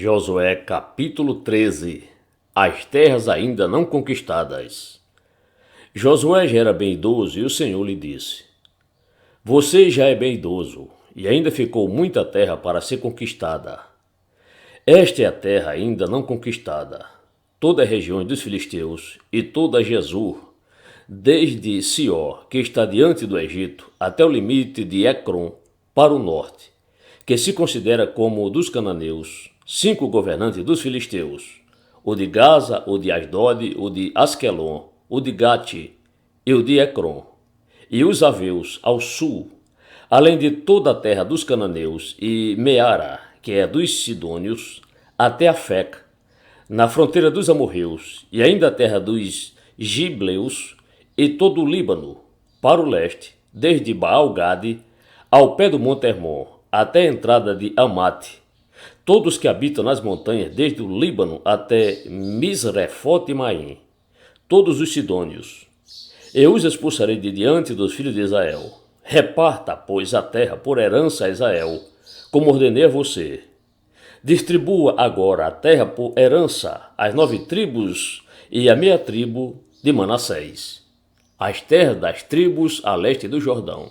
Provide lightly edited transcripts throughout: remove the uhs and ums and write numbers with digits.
Josué capítulo 13. As terras ainda não conquistadas. Josué já era bem idoso e o Senhor lhe disse: Você já é bem idoso e ainda ficou muita terra para ser conquistada. Esta é a terra ainda não conquistada, toda a região dos filisteus e toda Jesur, desde Sior, que está diante do Egito, até o limite de Ecrom, para o norte, que se considera como o dos cananeus, 5 governantes dos filisteus, o de Gaza, o de Asdod, o de Asquelon, o de Gate e o de Ecrom, e os aveus ao sul, além de toda a terra dos cananeus e Meara, que é dos sidônios, até Afec, na fronteira dos amorreus, e ainda a terra dos gibleus e todo o Líbano, para o leste, desde Baal-Gade ao pé do Monte Hermon, até a entrada de Amate, todos que habitam nas montanhas, desde o Líbano até Misrefote-Maim, todos os sidônios. Eu os expulsarei de diante dos filhos de Israel. Reparta, pois, a terra por herança a Israel, como ordenei a você. Distribua agora a terra por herança às 9 tribos e à meia tribo de Manassés, as terras das tribos a leste do Jordão.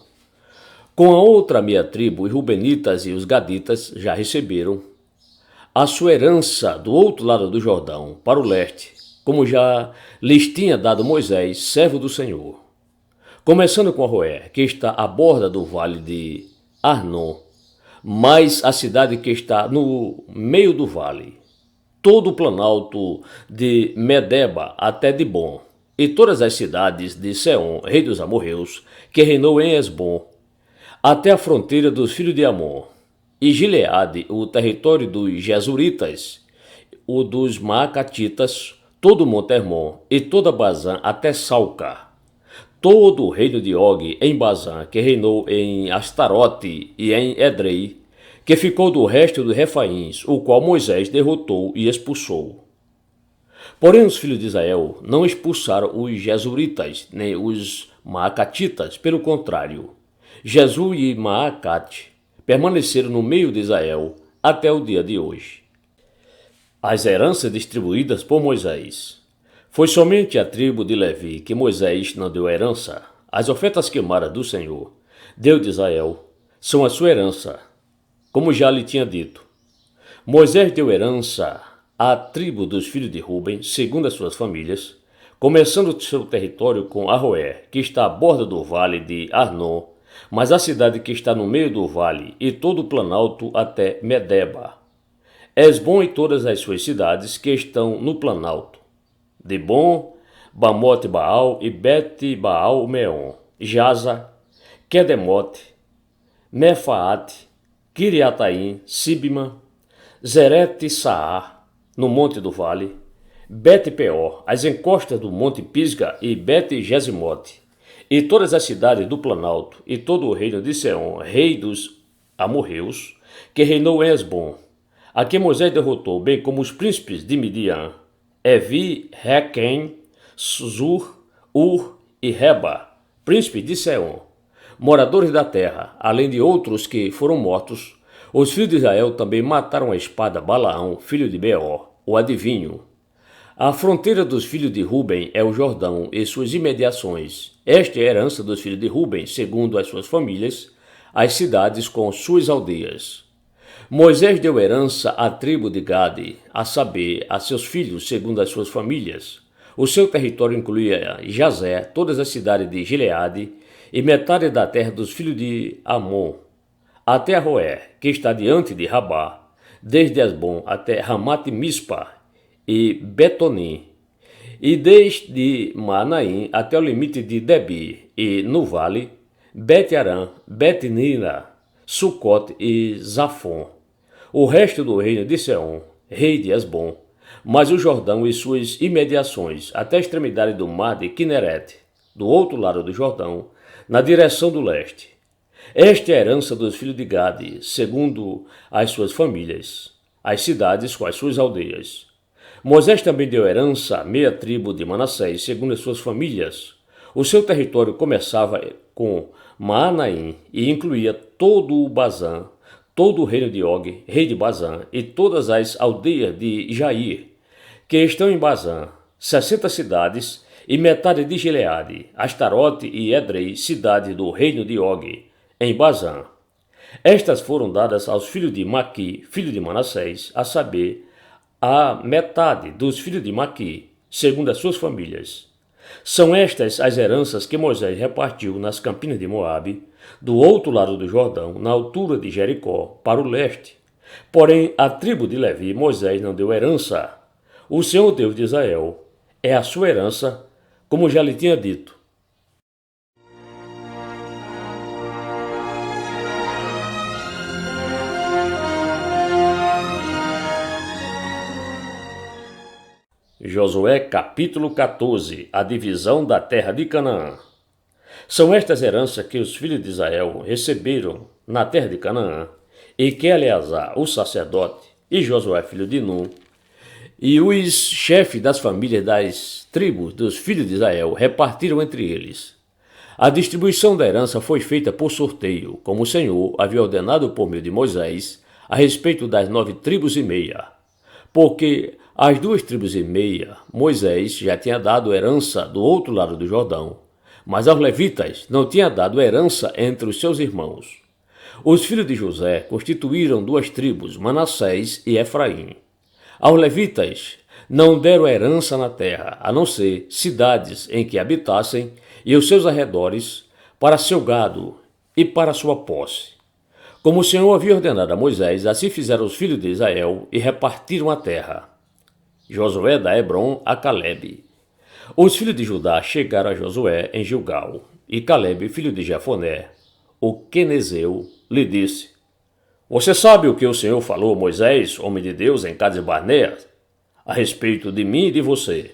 Com a outra meia tribo, os Rubenitas e os Gaditas já receberam a sua herança do outro lado do Jordão, para o leste, como já lhes tinha dado Moisés, servo do Senhor. Começando com Aroer, que está à borda do vale de Arnon, mais a cidade que está no meio do vale, todo o planalto de Medeba até Dibon, e todas as cidades de Seom, rei dos amorreus, que reinou em Esbom, até a fronteira dos filhos de Amon, e Gileade, o território dos Jesuritas, o dos Maacatitas, todo o Monte Hermon, e toda Bazã até Salca, todo o reino de Og em Bazã, que reinou em Astarote e em Edrei, que ficou do resto dos Refaíns, o qual Moisés derrotou e expulsou. Porém os filhos de Israel não expulsaram os Jesuritas, nem os Maacatitas, pelo contrário, Jesur e Maacate permaneceram no meio de Israel até o dia de hoje. As heranças distribuídas por Moisés. Foi somente a tribo de Levi que Moisés não deu herança. As ofertas queimadas do Senhor, Deus de Israel, são a sua herança, como já lhe tinha dito. Moisés deu herança à tribo dos filhos de Ruben, segundo as suas famílias, começando seu território com Aroer, que está à borda do vale de Arnon, mas a cidade que está no meio do vale e todo o planalto até Medeba. Esbom e todas as suas cidades que estão no planalto. Dibon, Bamote Baal e Bet Baal Meon, Jaza, Kedemote, Mefaate, Kiriataim, Sibma, Zerete Saar, no monte do vale, Bet-Peor, as encostas do monte Pisga e Bet-Gesimote, e todas as cidades do planalto, e todo o reino de Seom, rei dos amorreus, que reinou em Esbom, a quem Moisés derrotou, bem como os príncipes de Midian, Evi, Requem, Zur, Ur e Reba, príncipes de Seom, moradores da terra, além de outros que foram mortos. Os filhos de Israel também mataram a espada Balaão, filho de Beor, o adivinho. A fronteira dos filhos de Ruben é o Jordão e suas imediações. Esta é a herança dos filhos de Ruben, segundo as suas famílias, as cidades com suas aldeias. Moisés deu herança à tribo de Gade, a saber, a seus filhos, segundo as suas famílias. O seu território incluía Jazé, todas as cidades de Gileade e metade da terra dos filhos de Amon, até Aroer, que está diante de Rabá, desde Esbom até Ramat-Mispa e Betonim, e desde Manaim até o limite de Debi, e no vale, Bet-Aram, Bet-Nira, Sucote e Zafon, o resto do reino de Seom, rei de Esbom, mas o Jordão e suas imediações, até a extremidade do mar de Quinerete, do outro lado do Jordão, na direção do leste. Esta é a herança dos filhos de Gade, segundo as suas famílias, as cidades com as suas aldeias. Moisés também deu herança à meia tribo de Manassés, segundo as suas famílias. O seu território começava com Maanaim e incluía todo o Bazã, todo o reino de Og, rei de Bazã, e todas as aldeias de Jair, que estão em Bazã, 60 cidades, e metade de Gileade, Astarote e Edrei, cidade do reino de Og, em Bazã. Estas foram dadas aos filhos de Maqui, filho de Manassés, a saber, a metade dos filhos de Maqui, segundo as suas famílias. São estas as heranças que Moisés repartiu nas campinas de Moabe, do outro lado do Jordão, na altura de Jericó, para o leste. Porém, à tribo de Levi, Moisés não deu herança. O Senhor Deus de Israel é a sua herança, como já lhe tinha dito. Josué capítulo 14. A divisão da terra de Canaã. São estas heranças que os filhos de Israel receberam na terra de Canaã, e que Eleazar, o sacerdote, e Josué, filho de Nun, e os chefes das famílias das tribos dos filhos de Israel repartiram entre eles. A distribuição da herança foi feita por sorteio, como o Senhor havia ordenado por meio de Moisés, a respeito das 9 tribos e meia, porque as 2 tribos e meia Moisés já tinha dado herança do outro lado do Jordão, mas aos levitas não tinha dado herança entre os seus irmãos. Os filhos de José constituíram 2 tribos, Manassés e Efraim. Aos levitas não deram herança na terra, a não ser cidades em que habitassem e os seus arredores, para seu gado e para sua posse. Como o Senhor havia ordenado a Moisés, assim fizeram os filhos de Israel e repartiram a terra. Josué dá Hebrom a Calebe. Os filhos de Judá chegaram a Josué em Gilgal, e Calebe, filho de Jefoné, o quenezeu, lhe disse: Você sabe o que o Senhor falou a Moisés, homem de Deus, em Cades Barnea, a respeito de mim e de você?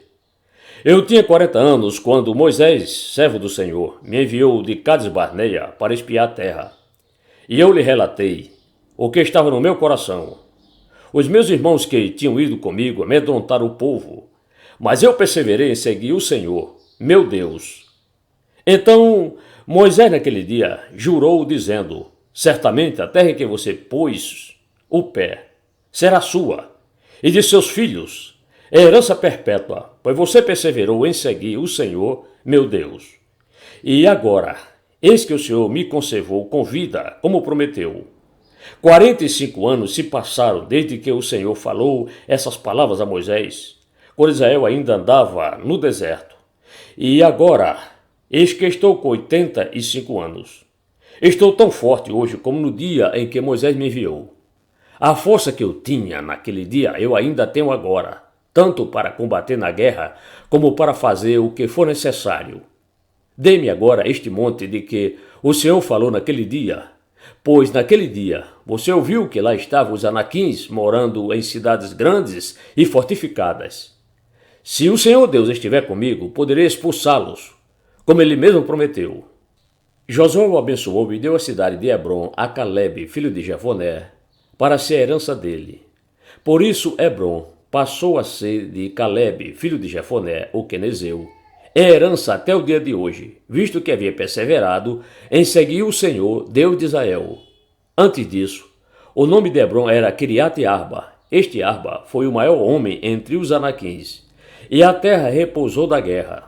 Eu tinha 40 anos quando Moisés, servo do Senhor, me enviou de Cades Barnea para espiar a terra. E eu lhe relatei o que estava no meu coração. Os meus irmãos que tinham ido comigo amedrontaram o povo, mas eu perseverei em seguir o Senhor, meu Deus. Então Moisés naquele dia jurou dizendo: Certamente a terra em que você pôs o pé será sua, e de seus filhos, é herança perpétua, pois você perseverou em seguir o Senhor, meu Deus. E agora, eis que o Senhor me conservou com vida, como prometeu. 45 anos se passaram desde que o Senhor falou essas palavras a Moisés, quando Israel ainda andava no deserto. E agora, eis que estou com 85 anos. Estou tão forte hoje como no dia em que Moisés me enviou. A força que eu tinha naquele dia eu ainda tenho agora, tanto para combater na guerra como para fazer o que for necessário. Dê-me agora este monte de que o Senhor falou naquele dia, pois naquele dia você ouviu que lá estavam os anaquins morando em cidades grandes e fortificadas. Se o Senhor Deus estiver comigo, poderei expulsá-los, como ele mesmo prometeu. Josué o abençoou e deu a cidade de Hebrom a Calebe, filho de Jefoné, para ser a herança dele. Por isso Hebrom passou a ser de Calebe, filho de Jefoné, o quenezeu, herança até o dia de hoje, visto que havia perseverado em seguir o Senhor, Deus de Israel. Antes disso, o nome de Hebrom era Kiriat Arba. Este Arba foi o maior homem entre os anaquins, e a terra repousou da guerra.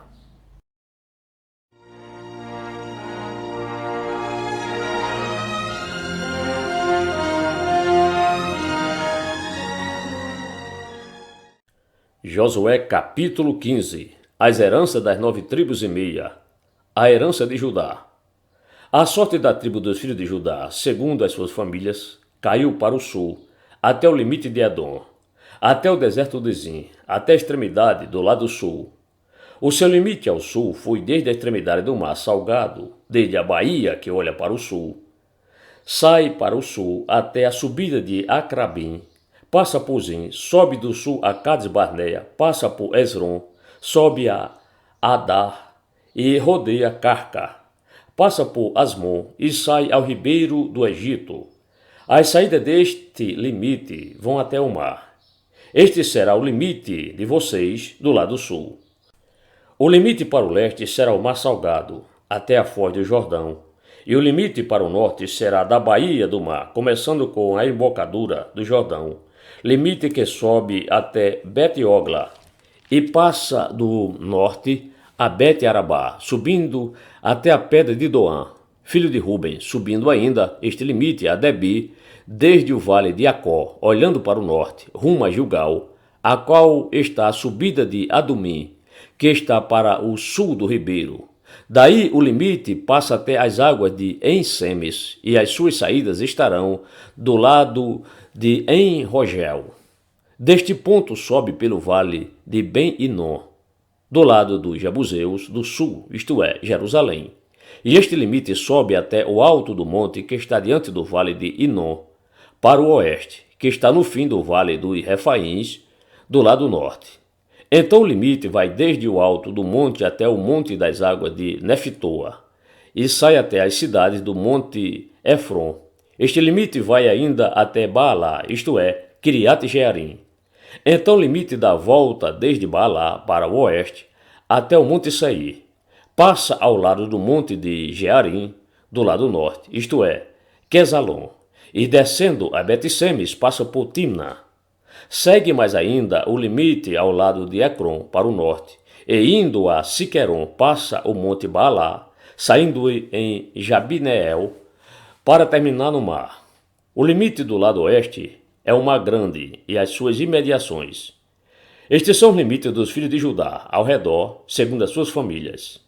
Josué capítulo 15. As heranças das 9 tribos e meia. A herança de Judá. A sorte da tribo dos filhos de Judá, segundo as suas famílias, caiu para o sul, até o limite de Edom, até o deserto de Zin, até a extremidade do lado sul. O seu limite ao sul foi desde a extremidade do mar Salgado, desde a baía que olha para o sul. Sai para o sul até a subida de Acrabim, passa por Zin, sobe do sul a Cades Barnea, passa por Esrom, sobe a Adar e rodeia Carca, passa por Asmon e sai ao ribeiro do Egito. As saídas deste limite vão até o mar. Este será o limite de vocês do lado sul. O limite para o leste será o mar Salgado, até a foz do Jordão, E o limite para o norte será da baía do mar, começando com a embocadura do Jordão, limite que sobe até Bet-Ogla e passa do norte a Bet-Arabá, subindo até a pedra de Doan, filho de Ruben, subindo ainda este limite a Debi, desde o vale de Acó, olhando para o norte, rumo a Gilgal, a qual está a subida de Adumim, que está para o sul do ribeiro. Daí o limite passa até as águas de En-Semes, e as suas saídas estarão do lado de En-Rogel. Deste ponto sobe pelo vale de Ben-Inom, do lado dos Jebuseus do sul, isto é, Jerusalém. E este limite sobe até o alto do monte que está diante do vale de Inom, para o oeste, que está no fim do vale dos Refaíns, do lado norte. Então o limite vai desde o alto do monte até o monte das águas de Neftoa, e sai até as cidades do monte Efron. Este limite vai ainda até Baalá, isto é, Kiriat Jearim. Então o limite dá volta desde Baalá para o oeste até o monte Seir. Passa ao lado do monte de Jearim, do lado norte, isto é, Quesalon, e descendo a Bet-Semes passa por Timna. Segue mais ainda o limite ao lado de Ecrom, para o norte, e indo a Siqueron passa o monte Baalá, saindo em Jabineel, para terminar no mar. O limite do lado oeste é o Mar Grande e as suas imediações. Estes são os limites dos filhos de Judá, ao redor, segundo as suas famílias.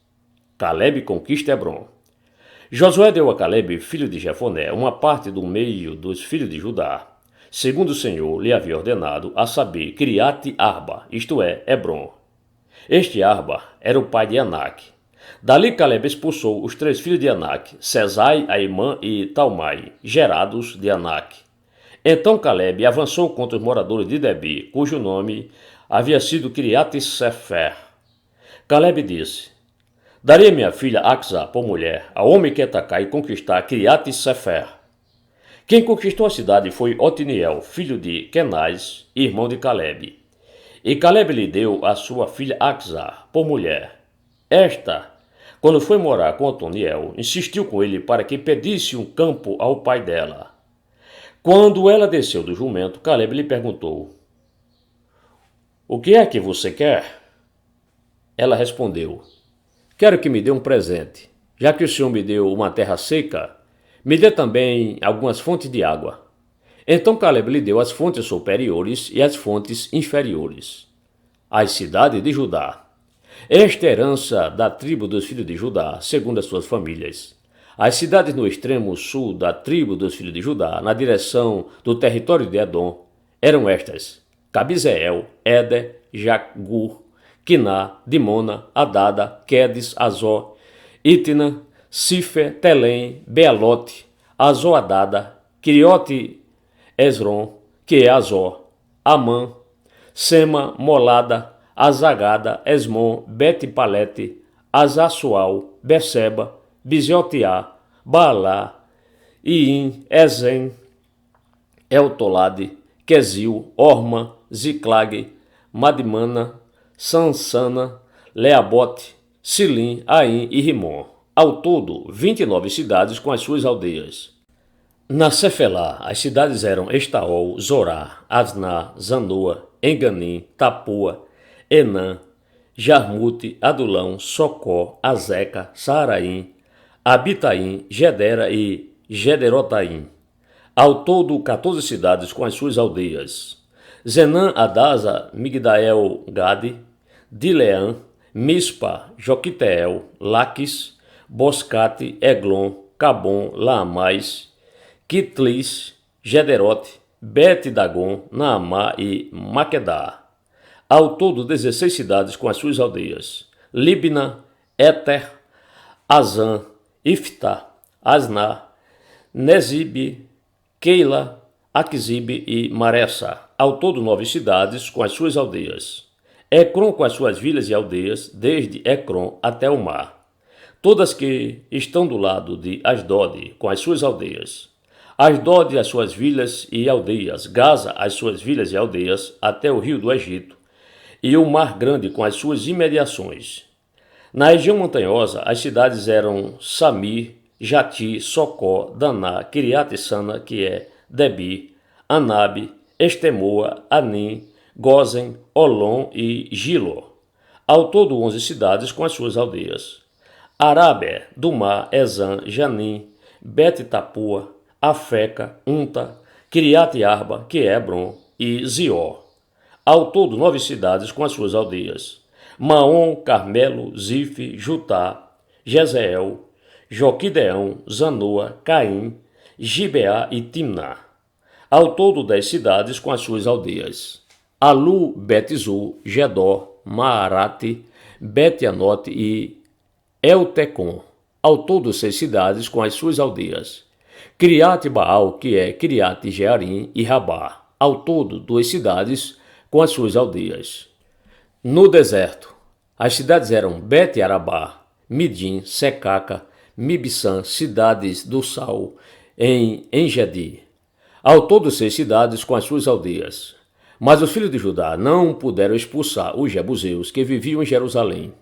Calebe conquista Hebron. Josué deu a Calebe, filho de Jefoné, uma parte do meio dos filhos de Judá, segundo o Senhor lhe havia ordenado, a saber, Kiriat Arba, isto é, Hebron. Este Arba era o pai de Anak. Dali Calebe expulsou os 3 filhos de Anak, Sesai, Aimã e Talmai, gerados de Anak. Então Calebe avançou contra os moradores de Debi, cujo nome havia sido Kiriat Sefer. Calebe disse: Darei minha filha Axa por mulher ao homem que atacar e conquistar Kiriat Sefer. Quem conquistou a cidade foi Otiniel, filho de Kenaz, irmão de Calebe. E Calebe lhe deu a sua filha Axa por mulher. Esta, quando foi morar com Otiniel, insistiu com ele para que pedisse um campo ao pai dela. Quando ela desceu do jumento, Calebe lhe perguntou: O que é que você quer? Ela respondeu: Quero que me dê um presente. Já que o Senhor me deu uma terra seca, me dê também algumas fontes de água. Então Calebe lhe deu as fontes superiores e as fontes inferiores, as cidades de Judá. Esta é a herança da tribo dos filhos de Judá, segundo as suas famílias. As cidades no extremo sul da tribo dos filhos de Judá, na direção do território de Edom, eram estas: Cabizeel, Éder, Jagur, Quiná, Dimona, Adada, Quedes, Azó, Itna, Sifer, Telém, Bealote, Azó-Adada, Quiriote, Esron, que é Azó, Amã, Sema, Molada, Azagada, Esmon, Bet-Palete, Azassual, Beceba, Biziotiá, Baalá, Iim, Ezen, Eltolade, Quesil, Orma, Ziclag, Madmana, Sansana, Leabote, Silim, Aim e Rimon. Ao todo, 29 cidades com as suas aldeias. Na Cefelá, as cidades eram Estaol, Zorá, Asná, Zanoa, Enganim, Tapua, Enã, Jarmute, Adulão, Socó, Azeca, Saaraim, Abitaim, Gedera e Gederotaim. Ao todo, 14 cidades com as suas aldeias. Zenã, Adasa, Migdael, Gade, Dileã, Mispa, Joquiteel, Laques, Boscate, Eglon, Cabom, Laamais, Quitlis, Gederote, Bet-Dagon, Naamá e Maquedá. Ao todo, 16 cidades com as suas aldeias. Libna, Éter, Azã, Iftá, Asná, Nezibe, Keila, Aquisibe e Maressa. Ao todo, 9 cidades com as suas aldeias. Ecrom com as suas vilas e aldeias, desde Ecrom até o mar. Todas que estão do lado de Asdod, com as suas aldeias. Asdod, as suas vilas e aldeias. Gaza, as suas vilas e aldeias, até o rio do Egito. E o Mar Grande com as suas imediações. Na região montanhosa, as cidades eram Samir, Jati, Socó, Daná, Kiriat-Sana, que é Debi, Anabe, Estemoa, Anim, Gozen, Olom e Gilo. Ao todo 11 cidades com as suas aldeias. Arábia, Dumá, Ezã, Janim, Bet-Tapua, Afeca, Unta, Kiriat-Arba, que é Hebron, e Zió. Ao todo 9 cidades com as suas aldeias. Maom, Carmelo, Zife, Jutá, Jezeel, Joquideão, Zanoa, Caim, Gibeá e Timná. Ao todo 10 cidades com as suas aldeias. Alu, Bet-Zu, Gedor, Maarate, Bet-Anote e Eltecom. Ao todo 6 cidades com as suas aldeias. Criat-Baal, que é Kiriat-Jearim e Rabá. Ao todo 2 cidades com as suas aldeias. No deserto, as cidades eram Bet-Arabá, Midim, Secaca, Mibsã, cidades do Sal, em Engedi. Ao todo 6 cidades com as suas aldeias. Mas os filhos de Judá não puderam expulsar os jebuseus que viviam em Jerusalém.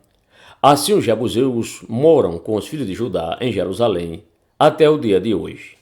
Assim os jebuseus moram com os filhos de Judá em Jerusalém até o dia de hoje.